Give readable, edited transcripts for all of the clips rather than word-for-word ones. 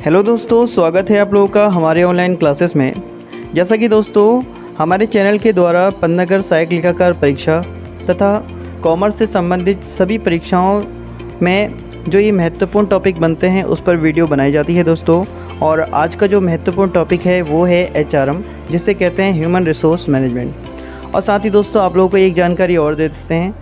Hello दोस्तों, स्वागत है आप लोगों का हमारे ऑनलाइन क्लासेस में। जैसा कि दोस्तों हमारे चैनल के द्वारा पन्नागर सहायक लेखाकार परीक्षा तथा कॉमर्स से संबंधित सभी परीक्षाओं में जो ये महत्वपूर्ण टॉपिक बनते हैं उस पर वीडियो बनाई जाती है दोस्तों। और आज का जो महत्वपूर्ण टॉपिक है वो है HRM, जिसे कहते हैं ह्यूमन रिसोर्स मैनेजमेंट। और साथ ही दोस्तों आप लोगों को एक जानकारी और दे देते हैं,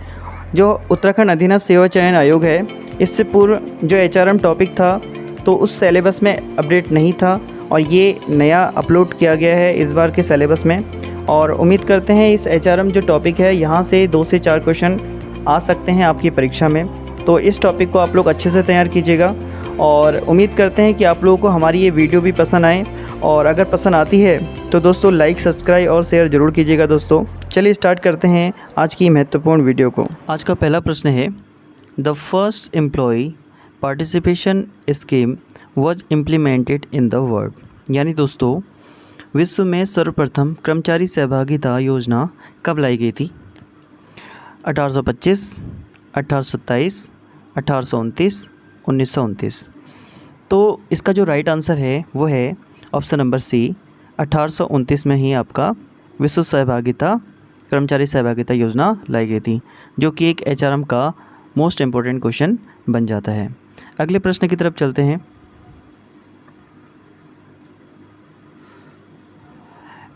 जो उत्तराखंड अधीनस्थ सेवा चयन आयोग है, इससे पूर्व जो HRM टॉपिक था तो उस सिलेबस में अपडेट नहीं था और ये नया अपलोड किया गया है इस बार के सिलेबस में। और उम्मीद करते हैं इस HRM जो टॉपिक है यहाँ से 2 से 4 क्वेश्चन आ सकते हैं आपकी परीक्षा में। तो इस टॉपिक को आप लोग अच्छे से तैयार कीजिएगा और उम्मीद करते हैं कि आप लोगों को हमारी ये वीडियो भी पसंद आए। और अगर पसंद आती है तो दोस्तों लाइक, सब्सक्राइब और शेयर ज़रूर कीजिएगा दोस्तों। चलिए स्टार्ट करते हैं आज की महत्वपूर्ण वीडियो को। आज का पहला प्रश्न है, the first employee participation scheme was implemented in the world. यानी दोस्तों विश्व में सर्वप्रथम कर्मचारी सहभागिता योजना कब लाई गई थी? 1825, 1827, 1829, 1929। तो इसका जो राइट आंसर है वो है ऑप्शन नंबर सी, 1829 में ही आपका विश्व सहभागिता कर्मचारी सहभागिता योजना लाई गई थी, जो कि एक HRM का मोस्ट इम्पोर्टेंट क्वेश्चन बन जाता है। अगले प्रश्न की तरफ चलते हैं।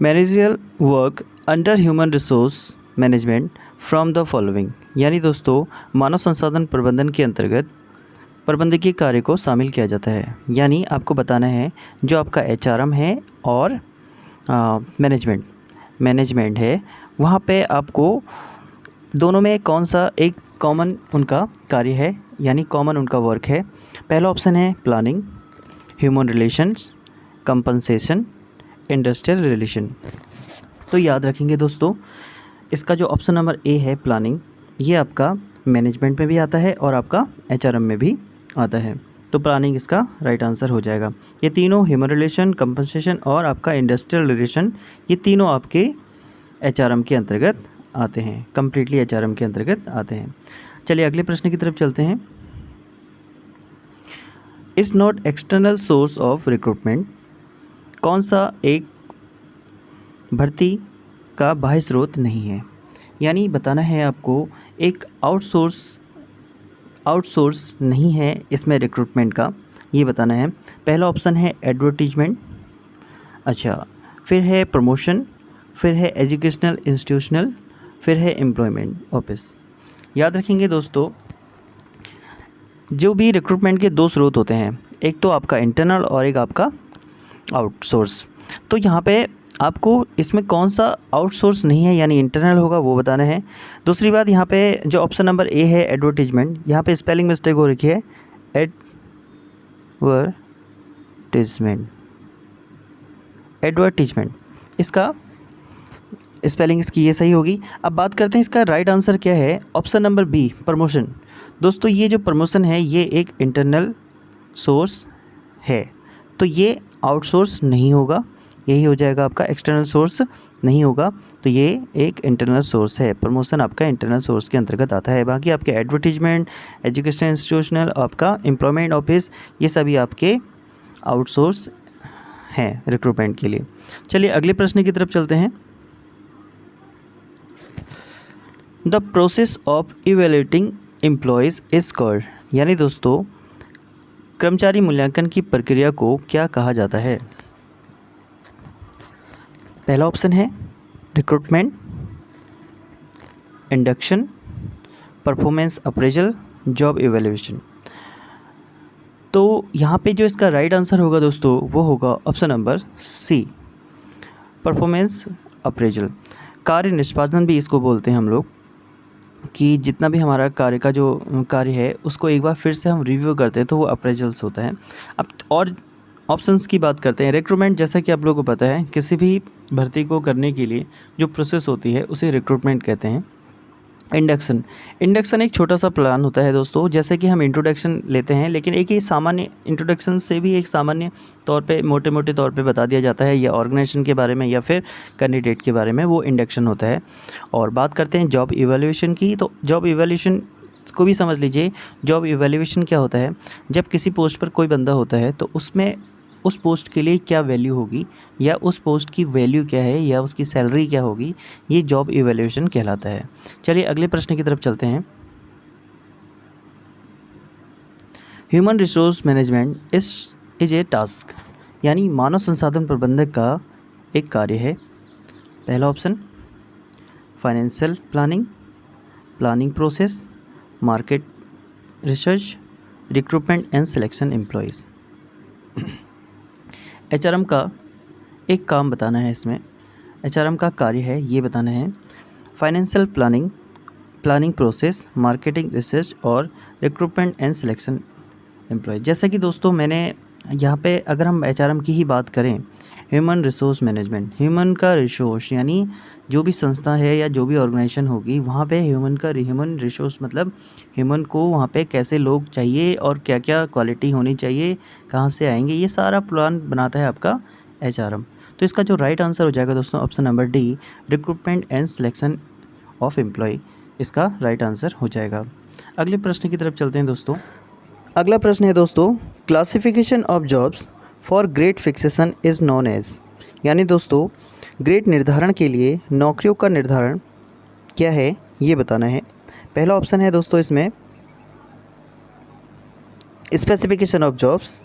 Managerial work under human resource management from the following. यानी दोस्तों मानव संसाधन प्रबंधन के अंतर्गत प्रबंधकीय कार्य को शामिल किया जाता है। यानी आपको बताना है जो आपका HRM है और मैनेजमेंट है, वहाँ पे आपको दोनों में कौन सा एक कॉमन उनका कार्य है, यानी कॉमन उनका वर्क है। पहला ऑप्शन है planning, human relations, compensation, industrial relation. तो याद रखेंगे दोस्तों, इसका जो ऑप्शन नंबर ए है प्लानिंग, ये आपका मैनेजमेंट में भी आता है और आपका HRM में भी आता है। तो प्लानिंग इसका राइट आंसर हो जाएगा। ये तीनों ह्यूमन रिलेशन, कंपनसेशन और आपका इंडस्ट्रियल रिलेशन, ये तीनों आपके HRM के अंतर्गत आते हैं, कम्प्लीटली HRM के अंतर्गत आते हैं। चलिए अगले प्रश्न की तरफ चलते हैं। Is not external source of recruitment. कौन सा एक भर्ती का बाह्य स्रोत नहीं है? यानी बताना है आपको एक आउटसोर्स नहीं है इसमें रिक्रूटमेंट का, ये बताना है। पहला ऑप्शन है एडवर्टीजमेंट, अच्छा, फिर है प्रमोशन, फिर है एजुकेशनल इंस्टीट्यूशनल, फिर है एम्प्लॉयमेंट ऑफिस। याद रखेंगे दोस्तों, जो भी रिक्रूटमेंट के 2 स्रोत होते हैं, एक तो आपका इंटरनल और एक आपका आउटसोर्स। तो यहाँ पे आपको इसमें कौन सा आउटसोर्स नहीं है यानी इंटरनल होगा वो बताना है। दूसरी बात, यहाँ पे जो ऑप्शन नंबर ए है एडवर्टीजमेंट, यहाँ पे स्पेलिंग मिस्टेक हो रखी है, एडवर्टीजमेंट, इसका स्पेलिंग इसकी ये सही होगी। अब बात करते हैं इसका राइट आंसर क्या है। Option number B promotion. दोस्तों ये जो प्रमोशन है ये एक इंटरनल सोर्स है, तो ये आउटसोर्स नहीं होगा, यही हो जाएगा आपका, एक्सटर्नल सोर्स नहीं होगा, तो ये एक इंटरनल सोर्स है। प्रमोशन आपका इंटरनल सोर्स के अंतर्गत आता है। बाकी आपके एडवर्टीजमेंट, एजुकेशन इंस्टीट्यूशनल, आपका एम्प्लॉयमेंट ऑफिस, ये सभी आपके आउटसोर्स हैं रिक्रूटमेंट के लिए। चलिए अगले प्रश्न की तरफ चलते हैं। The process of evaluating employees is called. यानी दोस्तों कर्मचारी मूल्यांकन की प्रक्रिया को क्या कहा जाता है? पहला ऑप्शन है recruitment, induction, performance appraisal, job evaluation. तो यहाँ पे जो इसका राइट आंसर होगा दोस्तों वो होगा option number C, performance appraisal. कार्य निष्पादन भी इसको बोलते हैं हम लोग, कि जितना भी हमारा कार्य का जो कार्य है उसको एक बार फिर से हम रिव्यू करते हैं तो वो अप्रेजल्स होता है। अब और ऑप्शंस की बात करते हैं। रिक्रूटमेंट, जैसा कि आप लोगों को पता है, किसी भी भर्ती को करने के लिए जो प्रोसेस होती है उसे रिक्रूटमेंट कहते हैं। इंडक्शन एक छोटा सा प्लान होता है दोस्तों, जैसे कि हम इंट्रोडक्शन लेते हैं, लेकिन एक ही सामान्य इंट्रोडक्शन से भी एक सामान्य तौर पे मोटे तौर पे बता दिया जाता है, या ऑर्गेनाइजेशन के बारे में या फिर कैंडिडेट के बारे में, वो इंडक्शन होता है। और बात करते हैं जॉब इवैल्यूएशन की, तो जॉब इवैल्यूएशन को भी समझ लीजिए। जॉब इवैल्यूएशन क्या होता है, जब किसी पोस्ट पर कोई बंदा होता है तो उसमें उस पोस्ट के लिए क्या वैल्यू होगी या उस पोस्ट की वैल्यू क्या है या उसकी सैलरी क्या होगी, ये जॉब इवैल्यूएशन कहलाता है। चलिए अगले प्रश्न की तरफ चलते हैं। Human resource management is a task, यानी मानव संसाधन प्रबंधक का एक कार्य है। पहला option financial planning, planning process, market research, recruitment and selection employees. HRM का एक काम बताना है, इसमें एचआरएम का कार्य है ये बताना है financial planning, planning process, marketing research और रिक्रूटमेंट एंड सिलेक्शन एम्प्लॉय। जैसा कि दोस्तों मैंने यहाँ पे अगर हम एचआरएम की ही बात करें, ह्यूमन रिसोर्स मैनेजमेंट, ह्यूमन का रिसोर्स यानी जो भी संस्था है या जो भी ऑर्गेनाइजेशन होगी वहाँ पे ह्यूमन रिसोर्स मतलब ह्यूमन को वहाँ पे कैसे लोग चाहिए और क्या क्या क्वालिटी होनी चाहिए, कहाँ से आएंगे, ये सारा प्लान बनाता है आपका एचआरएम। तो इसका जो राइट आंसर हो जाएगा दोस्तों option number D, recruitment and selection of employee, इसका राइट आंसर हो जाएगा। अगले प्रश्न की तरफ चलते हैं दोस्तों। अगला प्रश्न है दोस्तों, classification of jobs for grade fixation is known as, यानी दोस्तों ग्रेड निर्धारण के लिए नौकरियों का निर्धारण क्या है ये बताना है। पहला ऑप्शन है दोस्तों इसमें specification of jobs,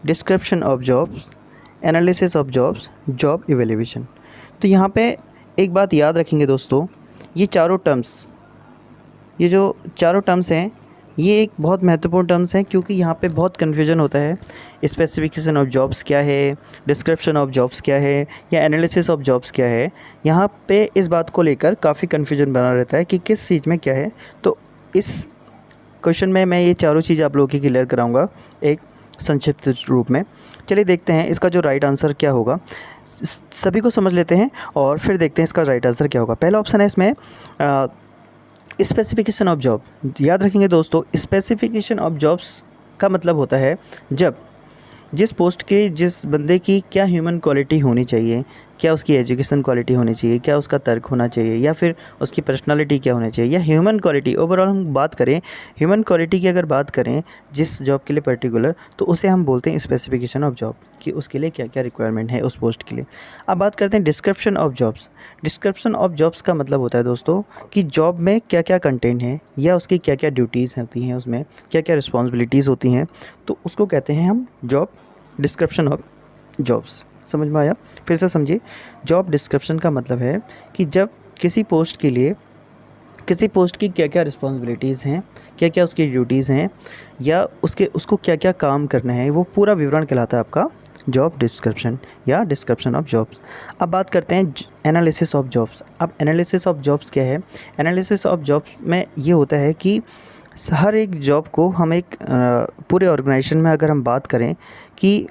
description of jobs, analysis of jobs, job evaluation. तो यहाँ पे एक बात याद रखेंगे दोस्तों, ये जो चारों टर्म्स हैं ये एक बहुत महत्वपूर्ण टर्म्स हैं, क्योंकि यहाँ पे बहुत कन्फ्यूजन होता है। स्पेसिफिकेशन ऑफ जॉब्स क्या है, डिस्क्रिप्शन ऑफ जॉब्स क्या है या एनालिसिस ऑफ जॉब्स क्या है, यहाँ पे इस बात को लेकर काफ़ी कन्फ्यूजन बना रहता है कि किस चीज़ में क्या है। तो इस क्वेश्चन में मैं ये चारों चीज़ आप लोगों की क्लियर कराऊँगा एक संक्षिप्त रूप में। चलिए देखते हैं इसका जो राइट आंसर क्या होगा, सभी को समझ लेते हैं और फिर देखते हैं इसका राइट आंसर क्या होगा। पहला ऑप्शन है इसमें स्पेसिफिकेशन ऑफ जॉब। याद रखेंगे दोस्तों, स्पेसिफिकेशन ऑफ जॉब्स का मतलब होता है जब जिस पोस्ट के जिस बंदे की क्या ह्यूमन क्वालिटी होनी चाहिए, क्या उसकी एजुकेशन क्वालिटी होनी चाहिए, क्या उसका तर्क होना चाहिए या फिर उसकी पर्सनालिटी क्या होनी चाहिए, या ह्यूमन क्वालिटी ओवरऑल हम बात करें, ह्यूमन क्वालिटी की अगर बात करें जिस जॉब के लिए पर्टिकुलर, तो उसे हम बोलते हैं स्पेसिफिकेशन ऑफ जॉब कि उसके लिए क्या क्या रिक्वायरमेंट है उस पोस्ट के लिए। अब बात करते हैं description of jobs. Description of jobs का मतलब होता है दोस्तों कि जॉब में क्या क्या कंटेंट है या उसकी क्या क्या ड्यूटीज़ होती हैं, उसमें क्या क्या रिस्पॉन्सिबिलिटीज़ होती हैं, तो उसको कहते हैं हम जॉब डिस्क्रिप्शन ऑफ जॉब्स। समझ में आया? फिर से समझिए, जॉब डिस्क्रिप्शन का मतलब है कि जब किसी पोस्ट के लिए किसी पोस्ट की क्या क्या रिस्पॉन्सिबिलिटीज़ हैं, क्या क्या उसकी ड्यूटीज़ हैं या उसको क्या क्या काम करना है, वो पूरा विवरण कहलाता है आपका जॉब डिस्क्रिप्शन या डिस्क्रिप्शन ऑफ जॉब्स। अब बात करते हैं एनालिसिस ऑफ जॉब्स। अब एनालिसिस ऑफ जॉब्स क्या है? एनालिसिस ऑफ जॉब्स में ये होता है कि हर एक जॉब को हम एक पूरे ऑर्गेनाइजेशन में अगर हम बात करें कि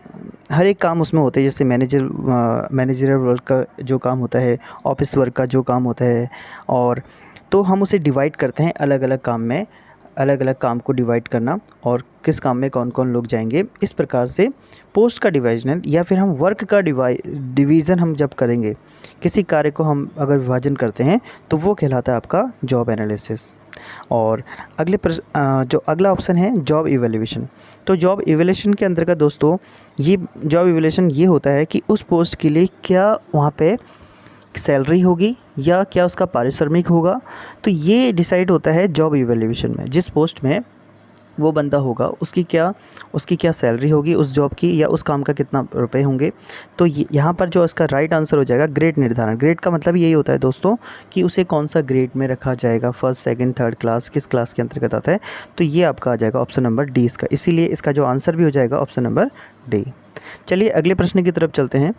हर एक काम उसमें होते हैं, जैसे मैनेजरियल वर्क का जो काम होता है, ऑफिस वर्क का जो काम होता है, और तो हम उसे डिवाइड करते हैं अलग अलग काम में, अलग अलग काम को डिवाइड करना और किस काम में कौन कौन लोग जाएंगे, इस प्रकार से पोस्ट का डिवीजन या फिर हम वर्क का डिवीज़न हम जब करेंगे, किसी कार्य को हम अगर विभाजन करते हैं तो वो कहलाता है आपका जॉब एनालिसिस। और जो अगला ऑप्शन है जॉब इवैल्यूएशन। तो जॉब इवैल्यूएशन के अंतर्गत दोस्तों ये जॉब इवैल्यूएशन ये होता है कि उस पोस्ट के लिए क्या वहाँ पे सैलरी होगी या क्या उसका पारिश्रमिक होगा, तो ये डिसाइड होता है जॉब इवैल्यूएशन में। जिस पोस्ट में वो बंदा होगा उसकी क्या सैलरी होगी उस जॉब की, या उस काम का कितना रुपए होंगे। तो यहाँ पर जो इसका राइट आंसर हो जाएगा ग्रेड निर्धारण। ग्रेड का मतलब यही होता है दोस्तों कि उसे कौन सा ग्रेड में रखा जाएगा, फर्स्ट सेकंड थर्ड क्लास, किस क्लास के अंतर्गत आता है, तो ये आपका आ जाएगा ऑप्शन नंबर डी इसका। इसीलिए इसका जो आंसर भी हो जाएगा ऑप्शन नंबर डी। चलिए अगले प्रश्न की तरफ चलते हैं।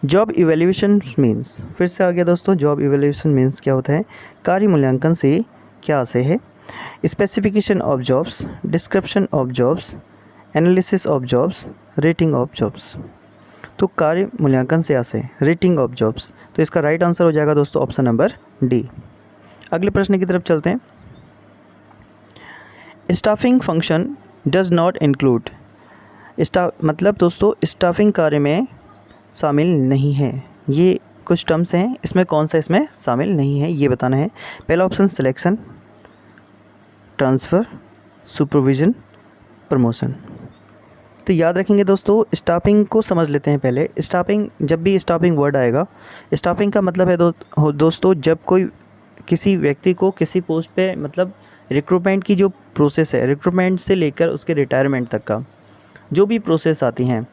जॉब इवैल्यूएशन मीन्स, फिर से आ गया दोस्तों, जॉब इवैल्यूएशन मीन्स क्या होता है? कार्य मूल्यांकन से क्या आशय है? Specification of jobs, description of jobs, analysis of jobs, rating of jobs. तो कार्य मूल्यांकन से आशय, रेटिंग ऑफ जॉब्स, तो इसका राइट आंसर हो जाएगा दोस्तों ऑप्शन नंबर डी। अगले प्रश्न की तरफ चलते हैं। Staffing function does not include, मतलब दोस्तों स्टाफिंग कार्य में शामिल नहीं है। ये कुछ टर्म्स हैं, इसमें कौन सा इसमें शामिल नहीं है ये बताना है। पहला option selection, transfer, supervision, promotion. तो याद रखेंगे दोस्तों, स्टाफिंग को समझ लेते हैं पहले। स्टाफिंग, जब भी स्टाफिंग वर्ड आएगा, स्टाफिंग का मतलब है दोस्तों जब कोई किसी व्यक्ति को किसी पोस्ट पे, मतलब रिक्रूटमेंट की जो प्रोसेस है, रिक्रूटमेंट से लेकर उसके रिटायरमेंट तक का जो भी प्रोसेस आती हैं,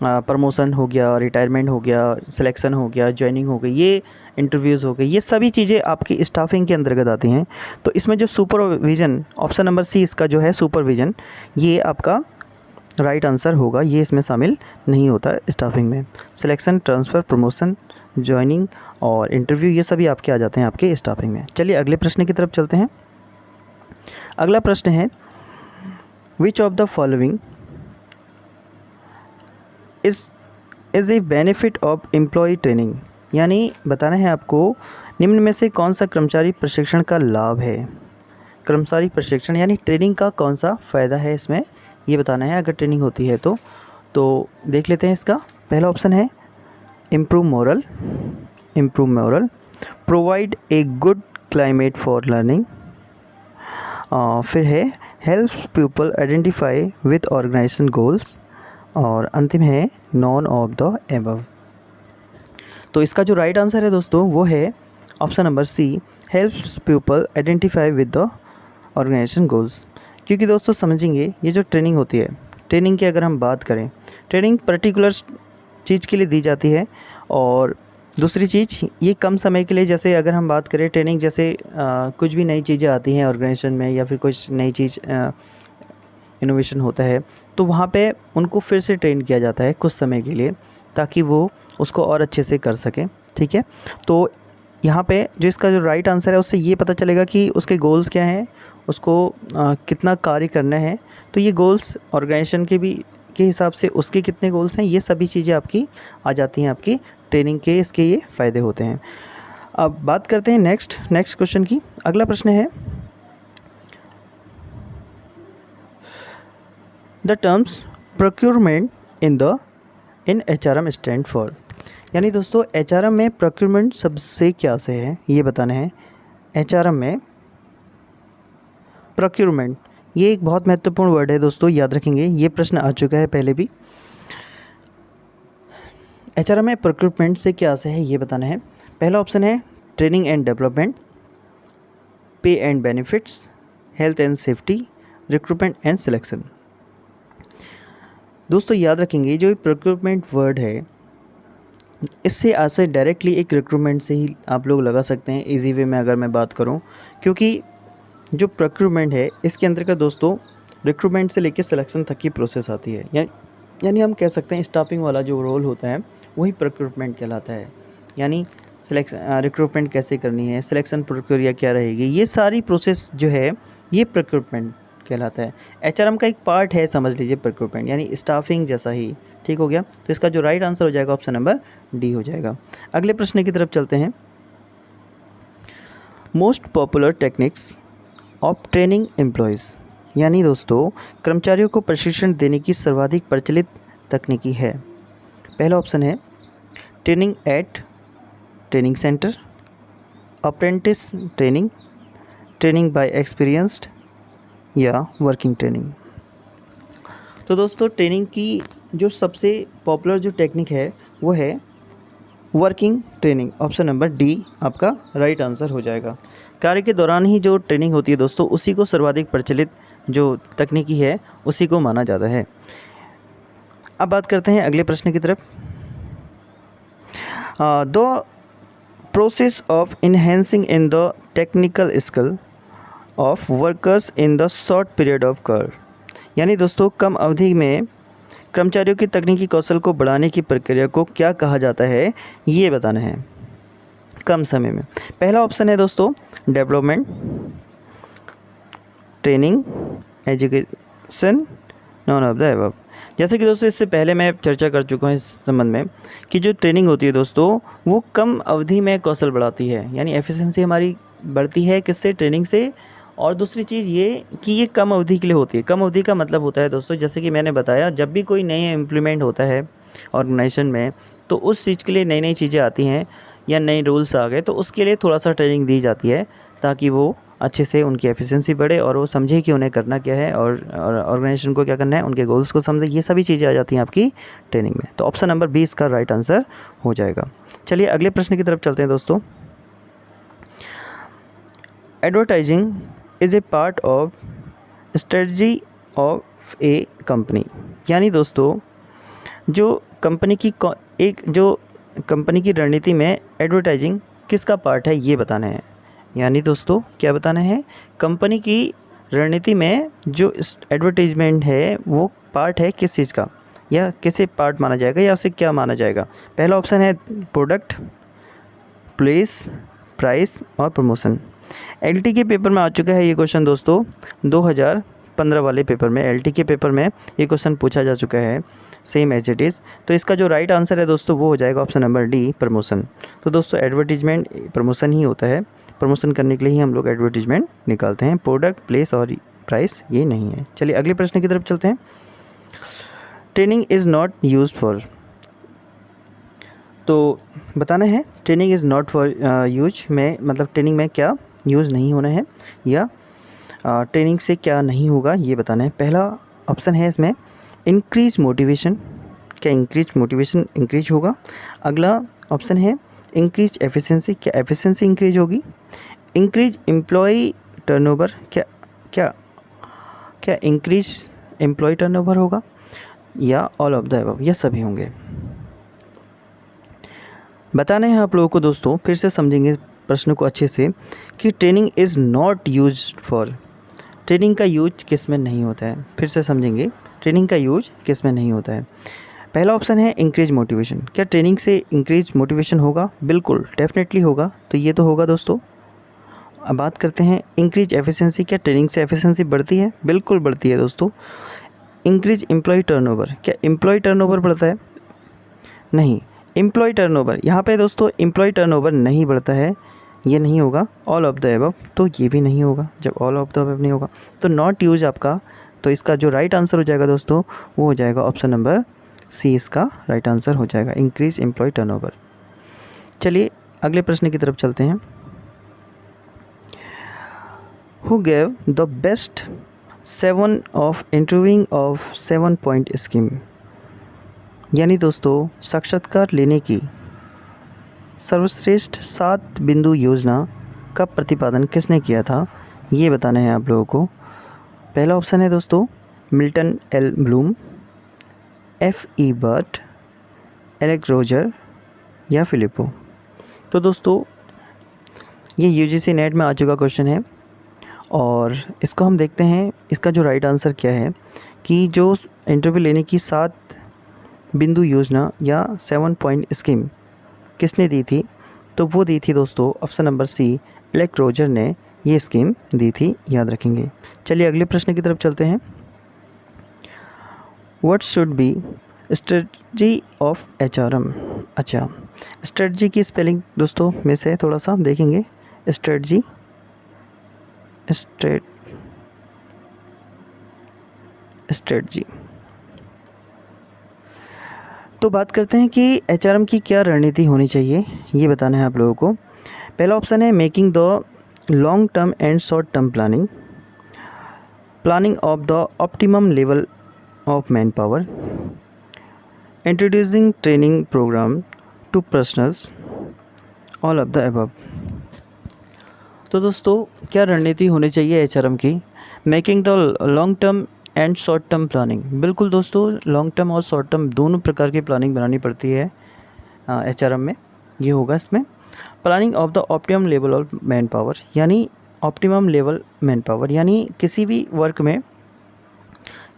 प्रमोशन हो गया, रिटायरमेंट हो गया, सिलेक्शन हो गया, जॉइनिंग हो गई, ये इंटरव्यूज़ हो गई, ये सभी चीज़ें आपकी स्टाफिंग के अंतर्गत आती हैं। तो इसमें जो सुपरविज़न, ऑप्शन नंबर सी इसका जो है सुपरविज़न, ये आपका राइट आंसर होगा। ये इसमें शामिल नहीं होता स्टाफिंग में। सिलेक्शन, ट्रांसफ़र, प्रमोशन, जॉइनिंग और इंटरव्यू, ये सभी आपके आ जाते हैं आपके स्टाफिंग में। चलिए अगले प्रश्न की तरफ चलते हैं। अगला प्रश्न है, which of the following is a benefit of employee training, यानी बताना है आपको निम्न में से कौन सा कर्मचारी प्रशिक्षण का लाभ है। कर्मचारी प्रशिक्षण यानी ट्रेनिंग का कौन सा फ़ायदा है इसमें, ये बताना है अगर ट्रेनिंग होती है तो देख लेते हैं इसका। पहला ऑप्शन है improve morale, provide a good climate for learning, फिर है helps people identify with organization goals, और अंतिम है नॉन ऑफ द एबव। तो इसका जो राइट आंसर है दोस्तों वो है option number C, helps people identify with the organisation goals. क्योंकि दोस्तों समझेंगे, ये जो ट्रेनिंग होती है, ट्रेनिंग की अगर हम बात करें, ट्रेनिंग पर्टिकुलर चीज़ के लिए दी जाती है, और दूसरी चीज़ ये कम समय के लिए, जैसे अगर हम बात करें ट्रेनिंग, जैसे कुछ भी नई चीज़ें आती हैं ऑर्गेनाइजेशन में, या फिर कुछ नई चीज़ इनोवेशन होता है, तो वहाँ पे उनको फिर से ट्रेन किया जाता है कुछ समय के लिए, ताकि वो उसको और अच्छे से कर सकें। ठीक है, तो यहाँ पे जो इसका जो राइट आंसर है उससे ये पता चलेगा कि उसके गोल्स क्या हैं, उसको कितना कार्य करना है। तो ये गोल्स ऑर्गेनाइजेशन के हिसाब से उसके कितने गोल्स हैं, ये सभी चीज़ें आपकी आ जाती हैं आपकी ट्रेनिंग के, इसके ये फ़ायदे होते हैं। अब बात करते हैं नेक्स्ट क्वेश्चन की। अगला प्रश्न है, the terms procurement in HRM stand for, यानी दोस्तों HRM में प्रोक्योरमेंट शब्द से क्या से है, ये बताना है। HRM में प्रोक्योरमेंट, ये एक बहुत महत्वपूर्ण वर्ड है दोस्तों, याद रखेंगे, ये प्रश्न आ चुका है पहले भी। HRM में प्रोक्योरमेंट से क्या से है, ये बताना है। पहला ऑप्शन है ट्रेनिंग एंड डेवलपमेंट, पे and benefits, health and safety, recruitment and selection. दोस्तों याद रखेंगे, जो प्रोक्योरमेंट वर्ड है, इससे आशय डायरेक्टली एक रिक्रूटमेंट से ही आप लोग लगा सकते हैं, इजी वे में अगर मैं बात करूं, क्योंकि जो प्रोक्योरमेंट है इसके अंतर्गत दोस्तों रिक्रूटमेंट से लेकर सिलेक्शन तक की प्रोसेस आती है। यानी हम कह सकते हैं स्टाफिंग वाला जो रोल होता है वही प्रोक्योरमेंट कहलाता है। यानी रिक्रूटमेंट कैसे करनी है, सिलेक्शन प्रक्रिया क्या रहेगी, ये सारी प्रोसेस जो है ये प्रोक्योरमेंट कहलाता है। HRM का एक पार्ट है, समझ लीजिए प्रोक्योरमेंट, यानी स्टाफिंग जैसा ही। ठीक हो गया, तो इसका जो राइट आंसर हो जाएगा ऑप्शन नंबर डी हो जाएगा। अगले प्रश्न की तरफ चलते हैं। Most popular techniques of training employees, यानी दोस्तों कर्मचारियों को प्रशिक्षण देने की सर्वाधिक प्रचलित तकनीकी है। पहला ऑप्शन है training at training centre, apprentice training, training bye experienced, या वर्किंग ट्रेनिंग। तो दोस्तों ट्रेनिंग की जो सबसे पॉपुलर जो टेक्निक है वो है working training. Option number D आपका राइट आंसर हो जाएगा। कार्य के दौरान ही जो ट्रेनिंग होती है दोस्तों, उसी को सर्वाधिक प्रचलित जो तकनीकी है उसी को माना जाता है। अब बात करते हैं अगले प्रश्न की तरफ। The process of enhancing in the technical skill of workers in the short period of curve, यानी दोस्तों कम अवधि में कर्मचारियों की तकनीकी कौशल को बढ़ाने की प्रक्रिया को क्या कहा जाता है, ये बताना है कम समय में। पहला ऑप्शन है दोस्तों development, training, education, none of the above. जैसे कि दोस्तों इससे पहले मैं चर्चा कर चुका हूँ इस संबंध में कि जो ट्रेनिंग होती है दोस्तों वो कम अवधि में कौशल बढ़ाती है, यानी एफिशिएंसी हमारी बढ़ती है किससे, ट्रेनिंग से। और दूसरी चीज़ ये कि ये कम अवधि के लिए होती है। कम अवधि का मतलब होता है दोस्तों, जैसे कि मैंने बताया, जब भी कोई नई इम्प्लीमेंट होता है ऑर्गेनाइजेशन में, तो उस चीज़ के लिए नई चीज़ें आती हैं या नए रूल्स आ गए, तो उसके लिए थोड़ा सा ट्रेनिंग दी जाती है ताकि वो अच्छे से उनकी एफिशिएंसी बढ़े और वो समझे कि उन्हें करना क्या है और ऑर्गेनाइजेशन को क्या करना है, उनके गोल्स को समझे, ये सभी चीज़ें आ जाती हैं आपकी ट्रेनिंग में। तो ऑप्शन नंबर 20 इसका राइट आंसर हो जाएगा। चलिए अगले प्रश्न की तरफ चलते हैं दोस्तों। Advertising is a part of strategy of A company, यानी दोस्तों जो कंपनी की रणनीति में एडवर्टाइजिंग किसका पार्ट है ये बताना है। यानी दोस्तों क्या बताना है, कंपनी की रणनीति में जो एडवर्टाइजमेंट है वो पार्ट है किस चीज़ का, या किसे पार्ट माना जाएगा या उसे क्या माना जाएगा। पहला ऑप्शन है प्रोडक्ट, प्लेस, प्राइस और प्रमोशन। एलटी के पेपर में आ चुका है ये क्वेश्चन दोस्तों, 2015 वाले पेपर में, एलटी के पेपर में ये क्वेश्चन पूछा जा चुका है सेम एज इट इज़। तो इसका जो राइट आंसर है दोस्तों वो हो जाएगा ऑप्शन नंबर डी, प्रमोशन। तो दोस्तों एडवर्टीजमेंट प्रमोशन ही होता है, प्रमोशन करने के लिए ही हम लोग एडवर्टीजमेंट निकालते हैं, प्रोडक्ट, प्लेस और प्राइस ये नहीं है। चलिए अगले प्रश्न की तरफ चलते हैं। Training is not use for, तो बताना है training is not for use में मतलब ट्रेनिंग में क्या यूज़ नहीं होना है या ट्रेनिंग से क्या नहीं होगा ये बताना है। पहला ऑप्शन है इसमें इंक्रीज मोटिवेशन, क्या इंक्रीज मोटिवेशन इंक्रीज होगा। अगला ऑप्शन है इंक्रीज एफिशिएंसी, क्या एफिशिएंसी इंक्रीज होगी। इंक्रीज एम्प्लॉय टर्नओवर, क्या इंक्रीज एम्प्लॉय टर्नओवर होगा, या ऑल ऑफ द अबव, ये सभी होंगे। बताने हैं आप लोगों को दोस्तों, फिर से समझेंगे प्रश्न को अच्छे से कि training is not used for, training का यूज किस में नहीं होता है। फिर से समझेंगे ट्रेनिंग का यूज किस में नहीं होता है। पहला ऑप्शन है इंक्रीज मोटिवेशन, क्या ट्रेनिंग से इंक्रीज मोटिवेशन होगा, बिल्कुल डेफिनेटली होगा, तो ये तो होगा दोस्तों। अब बात करते हैं इंक्रीज एफिशिएंसी, क्या ट्रेनिंग से एफिशिएंसी बढ़ती है, बिल्कुल बढ़ती है दोस्तों। इंक्रीज एम्प्लॉय टर्नओवर, क्या एम्प्लॉय टर्नओवर बढ़ता है, नहीं, एम्प्लॉय टर्नओवर यहाँ पे दोस्तों एम्प्लॉय टर्नओवर नहीं बढ़ता है, ये नहीं होगा। ऑल ऑफ द अबव, तो ये भी नहीं होगा। जब ऑल ऑफ द अबव नहीं होगा तो नॉट यूज आपका, तो इसका जो राइट आंसर हो जाएगा दोस्तों वो हो जाएगा ऑप्शन नंबर सी, इसका राइट आंसर हो जाएगा इंक्रीज एम्प्लॉय टर्नओवर। चलिए अगले प्रश्न की तरफ चलते हैं। Who gave the best 7 of interviewing of 7 point scheme, यानी दोस्तों साक्षात्कार लेने की सर्वश्रेष्ठ 7 बिंदु योजना का प्रतिपादन किसने किया था ये बताना है आप लोगों को। पहला ऑप्शन है दोस्तों Milton L Blum, F.E. Burtt, Alec Rodger या फिलिपो। तो दोस्तों ये यूजीसी नेट में आ चुका क्वेश्चन है और इसको हम देखते हैं इसका जो राइट आंसर क्या है कि जो इंटरव्यू लेने की 7 बिंदु योजना या 7 पॉइंट स्कीम किसने दी थी, तो वो दी थी दोस्तों option number C, Alec Rodger ने ये स्कीम दी थी, याद रखेंगे। चलिए अगले प्रश्न की तरफ चलते हैं। What should be strategy of HRM। अच्छा, स्ट्रेटजी की स्पेलिंग दोस्तों में से थोड़ा सा देखेंगे। स्ट्रेटजी, स्ट्रेटजी, तो बात करते हैं कि HRM की क्या रणनीति होनी चाहिए ये बताना है आप लोगों को। पहला ऑप्शन है making the long term and short term planning, planning of the optimum level of man power, introducing training programme to personnels, all of the above. तो दोस्तों क्या रणनीति होनी चाहिए HRM की, making the long term and short term planning, बिल्कुल दोस्तों long term और शॉर्ट टर्म दोनों प्रकार की प्लानिंग बनानी पड़ती है HRM में, ये होगा इसमें। Planning of the optimum level of man power, यानी ऑप्टिमम लेवल मैन पावर यानी किसी भी वर्क में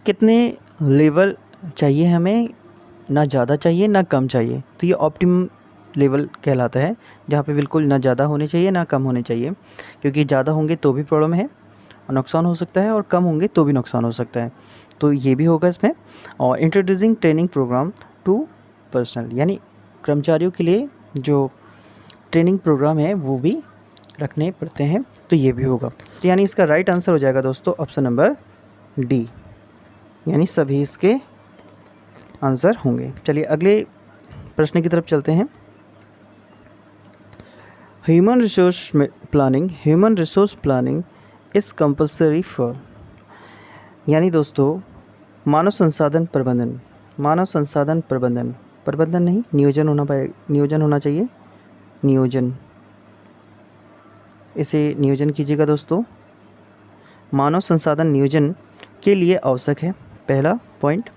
कितने लेवल चाहिए हमें, ना ज़्यादा चाहिए ना कम चाहिए, तो ये ऑप्टिमम लेवल कहलाता है, जहाँ पे बिल्कुल ना ज़्यादा होने चाहिए ना कम होने चाहिए, क्योंकि ज़्यादा होंगे तो भी प्रॉब्लम है और नुकसान हो सकता है और कम होंगे तो भी नुकसान हो सकता है, तो ये भी होगा इसमें। और introducing training programme to personnel, यानी कर्मचारियों के लिए जो ट्रेनिंग प्रोग्राम है वो भी रखने पड़ते हैं, तो ये भी होगा। तो यानी इसका राइट आंसर हो जाएगा दोस्तों ऑप्शन नंबर डी, यानी सभी इसके आंसर होंगे। चलिए अगले प्रश्न की तरफ चलते हैं। Human resource planning is compulsory for, यानी दोस्तों मानव संसाधन प्रबंधन, मानव संसाधन प्रबंधन, प्रबंधन नहीं नियोजन होना चाहिए, नियोजन, इसे नियोजन कीजिएगा दोस्तों। मानव संसाधन नियोजन के लिए आवश्यक है। पहला point,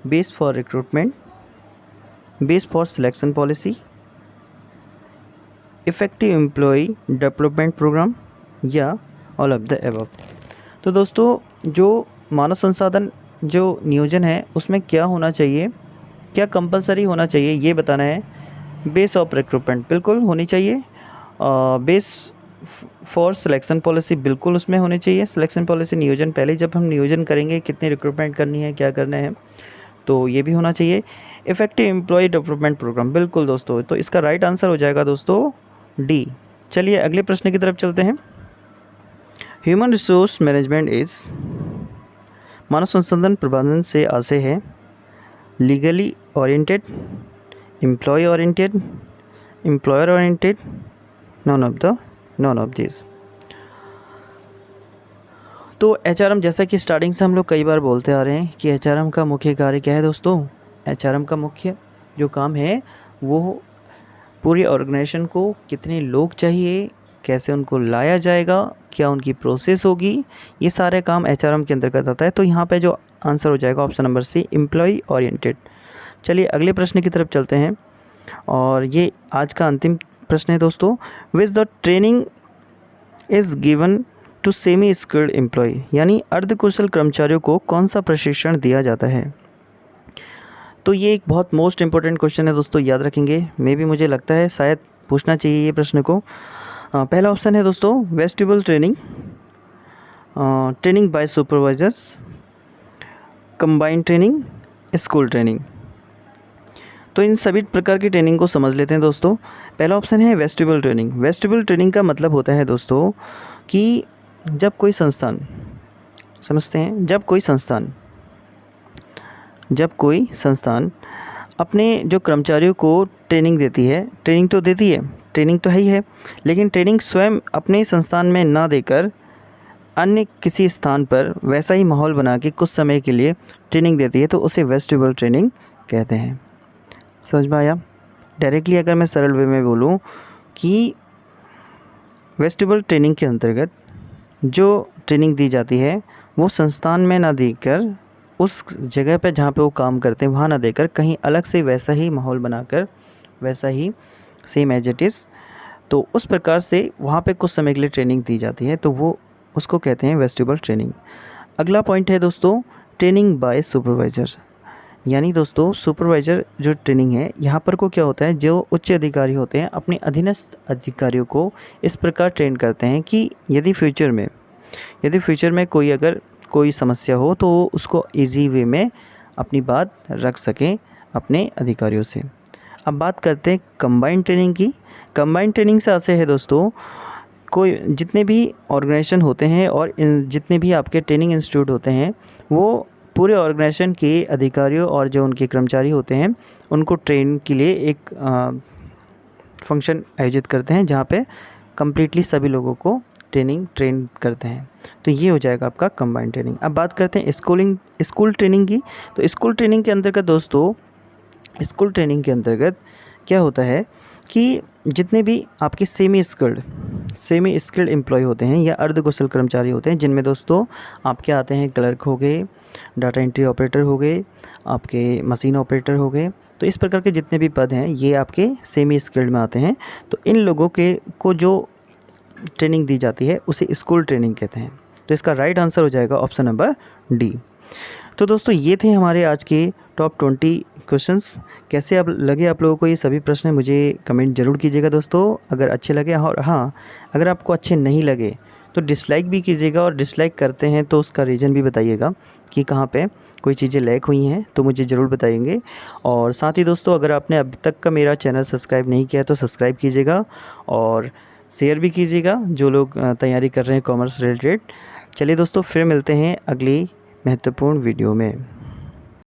base for recruitment, base for selection policy, effective employee development programme या ऑल ऑफ द एबव। तो दोस्तों जो मानव संसाधन जो नियोजन है उसमें क्या होना चाहिए, क्या कंपलसरी होना चाहिए ये बताना है। बेस ऑफ रिक्रूटमेंट बिल्कुल होनी चाहिए, बेस फॉर सिलेक्शन पॉलिसी बिल्कुल उसमें होनी चाहिए। सिलेक्शन पॉलिसी नियोजन, पहले जब हम नियोजन करेंगे कितनी रिक्रूटमेंट करनी है, क्या करना है, तो ये भी होना चाहिए। इफ़ेक्टिव एम्प्लॉय डेवलपमेंट प्रोग्राम बिल्कुल दोस्तों, तो इसका राइट आंसर हो जाएगा दोस्तों डी। चलिए अगले प्रश्न की तरफ चलते हैं। ह्यूमन रिसोर्स मैनेजमेंट इज़, मानव संसाधन प्रबंधन से आशय है legally oriented, employee oriented, employer oriented, none of this. तो एचआरएम, जैसा कि स्टार्टिंग से हम लोग कई बार बोलते आ रहे हैं कि एचआरएम का मुख्य कार्य क्या है दोस्तों। एचआरएम का मुख्य जो काम है वो पूरी ऑर्गेनाइजेशन को कितने लोग चाहिए, कैसे उनको लाया जाएगा, क्या उनकी प्रोसेस होगी, ये सारे काम एचआरएम के अंतर्गत आता है। तो यहाँ पे जो आंसर हो जाएगा option number C, employee oriented. चलिए अगले प्रश्न की तरफ चलते हैं और ये आज का अंतिम प्रश्न है दोस्तों। Which the training is given to semi skilled employee, यानी अर्धकुशल कर्मचारियों को कौन सा प्रशिक्षण दिया जाता है। तो ये एक बहुत मोस्ट इंपॉर्टेंट क्वेश्चन है दोस्तों, याद रखेंगे। मुझे लगता है शायद पूछना चाहिए ये प्रश्न को। पहला ऑप्शन है दोस्तों vestibule training, training bye supervisors, combined training, school training. तो इन सभी प्रकार की ट्रेनिंग को समझ लेते हैं दोस्तों। पहला ऑप्शन है वेस्टिबल ट्रेनिंग। वेस्टिबल ट्रेनिंग का मतलब होता है दोस्तों कि जब कोई संस्थान, समझते हैं, जब कोई संस्थान अपने जो कर्मचारियों को ट्रेनिंग देती है, ट्रेनिंग तो है ही है, लेकिन ट्रेनिंग स्वयं अपने संस्थान में ना देकर अन्य किसी स्थान पर वैसा ही माहौल बना के कुछ समय के लिए ट्रेनिंग देती है, तो उसे वेस्टिबल ट्रेनिंग कहते हैं। समझ में आया। डायरेक्टली अगर मैं सरल वे में बोलूँ कि वेस्टिबल ट्रेनिंग के अंतर्गत जो ट्रेनिंग दी जाती है वो संस्थान में ना देकर, उस जगह पे जहाँ पे वो काम करते हैं वहाँ ना देकर, कहीं अलग से वैसा ही माहौल बनाकर, वैसा ही सेम एज इट इज़, तो उस प्रकार से वहाँ पे कुछ समय के लिए ट्रेनिंग दी जाती है, तो वो उसको कहते हैं वेस्टिबल ट्रेनिंग। अगला पॉइंट है दोस्तों ट्रेनिंग बाय सुपरवाइज़र, यानी दोस्तों सुपरवाइज़र जो ट्रेनिंग है यहाँ पर को क्या होता है, जो उच्च अधिकारी होते हैं अपने अधीनस्थ अधिकारियों को इस प्रकार ट्रेन करते हैं कि यदि फ्यूचर में कोई समस्या हो तो उसको इजी वे में अपनी बात रख सकें अपने अधिकारियों से। अब बात करते हैं कंबाइंड ट्रेनिंग की। कंबाइंड ट्रेनिंग से आशय है दोस्तों कोई जितने भी ऑर्गेनाइजेशन होते हैं और जितने भी आपके ट्रेनिंग इंस्टीट्यूट होते हैं वो पूरे ऑर्गेनाइजेशन के अधिकारियों और जो उनके कर्मचारी होते हैं उनको ट्रेन के लिए एक फंक्शन आयोजित करते हैं जहाँ पे कम्प्लीटली सभी लोगों को ट्रेन करते हैं। तो ये हो जाएगा आपका कंबाइंड ट्रेनिंग। अब बात करते हैं स्कूल ट्रेनिंग की। तो स्कूल ट्रेनिंग के अंतर्गत दोस्तों, स्कूल ट्रेनिंग के अंतर्गत क्या होता है कि जितने भी आपके सेमी स्किल्ड एम्प्लॉय होते हैं या अर्धकुशल कर्मचारी होते हैं, जिनमें दोस्तों आपके आते हैं क्लर्क हो गए, डाटा एंट्री ऑपरेटर हो गए, आपके मशीन ऑपरेटर हो गए, तो इस प्रकार के जितने भी पद हैं ये आपके सेमी स्किल्ड में आते हैं। तो इन लोगों को जो ट्रेनिंग दी जाती है उसे स्कूल ट्रेनिंग कहते हैं। तो इसका राइट आंसर हो जाएगा ऑप्शन नंबर डी। तो दोस्तों ये थे हमारे आज के टॉप 20 क्वेश्चंस। कैसे अब लगे आप लोगों को ये सभी प्रश्न, मुझे कमेंट ज़रूर कीजिएगा दोस्तों अगर अच्छे लगे। और हाँ, अगर आपको अच्छे नहीं लगे तो डिसलाइक भी कीजिएगा, और डिसलाइक करते हैं तो उसका रीज़न भी बताइएगा कि कहाँ पे कोई चीज़ें लैक हुई हैं, तो मुझे ज़रूर बताएंगे। और साथ ही दोस्तों अगर आपने अभी तक का मेरा चैनल सब्सक्राइब नहीं किया तो सब्सक्राइब कीजिएगा और शेयर भी कीजिएगा जो लोग तैयारी कर रहे हैं कॉमर्स रिलेटेड। चलिए दोस्तों फिर मिलते हैं अगली महत्वपूर्ण वीडियो में।